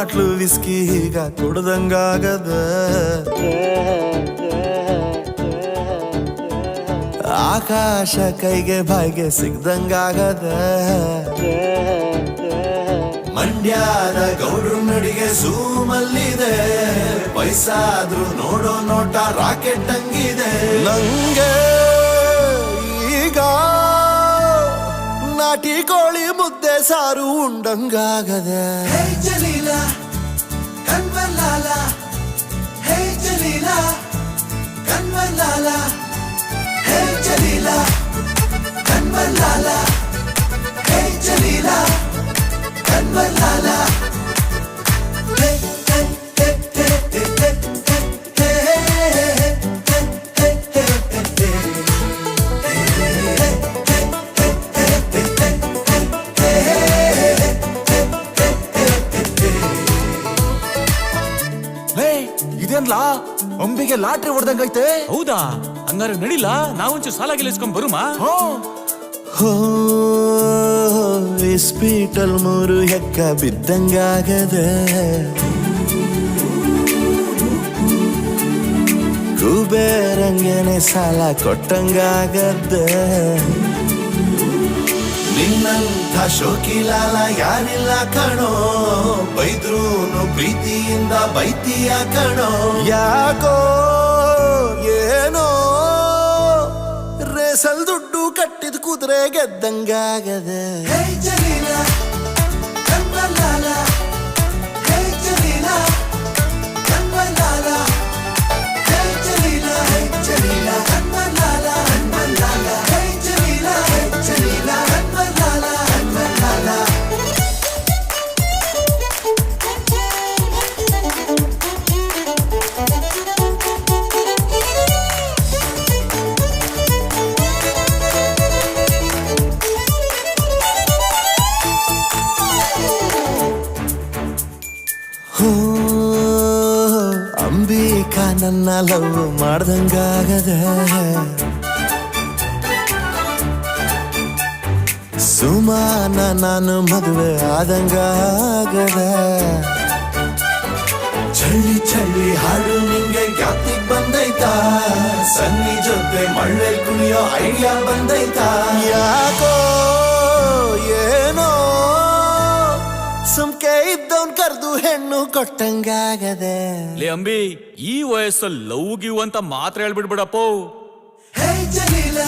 bottle whisky ಈಗ ಕುಡ್ದಂಗಾಗದ ಆಕಾಶ ಕೈಗೆ ಬಾಯಿಗೆ ಸಿಗ್ದಂಗಾಗದ ಮಂಡ್ಯದ ಗೌಡ್ರು ನಡಿಗೆ ಸೂಮಲ್ಲಿದೆ ವಯಸ್ಸಾದ್ರೂ ನೋಡೋ ನೋಟ ರಾಕೆಟ್ ಹಂಗಿದೆ ನಂಗೆ ಈಗ ನಾಟಿ ಕೋಳಿ ಮುದ್ದೆ ಸಾರು ಉಂಡಂಗಾಗದೆ ಹೇ ಜಲೀಲ ಕನ್ವಲ್ಲಾಲ ಹೇ ಜಲೀಲ ಕನ್ವಲ್ಲಾಲ ಹೇ ಜಲೀಲ ಕನ್ವಲ್ಲಾಲ ಹೇ ಜಲೀಲ ಕನ್ವಲ್ಲಾಲ ಇದೇನ್ಲಾ ಅಂಬಿಗೆ ಲಾಟ್ರಿ ಹೊಡ್ದಂಗೈತೆ ಹೌದಾ ಹಂಗಾರೆ ನಡಿಲ್ಲ ನಾವೊಂಚೂರು ಸಾಲ ಗೆಲ್ಲಿಸ್ಕೊಂಡ್ ಬರುಮಾ ಇಸ್ಪೀಟಲ್ 3 ಎಕ್ಕ ಬಿದ್ದಂಗಾಗದೆ ಕುಬೇರಂಗನೆ ಸಾಲ ಕೊಟ್ಟಂಗಾಗದೆ ನಿನ್ನಂಥ ಶೋಕಿಲಾಲ ಯಾರಿಲ್ಲ ಕಣೋ ಬೈದ್ರೂನು ಪ್ರೀತಿಯಿಂದ ಬೈತೀಯ ಕಣೋ ಯಾಕೋ ಏನೋ ರೇಸಲ್ ದುಡ್ಡು ಕಟ್ಟಿದ ಕುದುರೆ ಗೆದ್ದಂಗಾಗದೆ ಹೇ ಜಲೀಲ ಕನ್ವಲ್ಲಾಲ ಹೇ ಜಲೀಲ ಕನ್ವಲ್ಲಾಲ ಹೇ ಜಲೀಲ ಕನ್ವಲ್ಲಾಲ ಕನ್ವಲ್ಲಾಲ ಹೇ ಜಲೀಲ ಕನ್ವಲ್ಲಾಲ ಕನ್ವಲ್ಲಾಲ ಅಂಬಿಕಾ ನನ್ನ ಲವ್ ಮಾಡ್ದಂಗಾಗದೆ ಸುಮಾನ ನಾನು ಮದುವೆ ಆದಂಗಾಗದೆ ಚಳಿ ಚಳಿ ಹಾಡು ನಿಂಗೆ ಗಾತಿಗ್ ಬಂದೈತಾ ಸನ್ನಿ ಜೊತೆ ಮಳ್ಳೆ ಕುಣಿಯೋ ಐಡಿಯಾ ಬಂದೈತಾ ಯಾಕೋ ಏನೋ ಸುಮ್ಕೆ ಇದ್ದವನ್ ಕರ್ದು ಹೆಣ್ಣು ಕೊಟ್ಟಂಗಾಗದೆ ಲೇ ಅಂಬಿ ಈ ವಯಸ್ಸಲ್ಲಿ ಲವ್ ಗಿವ್ ಅಂತ ಮಾತ್ರ ಹೇಳ್ಬಿಡ್ಬಿಡಪ್ಪೋ ಹೇ ಜಲೀಲ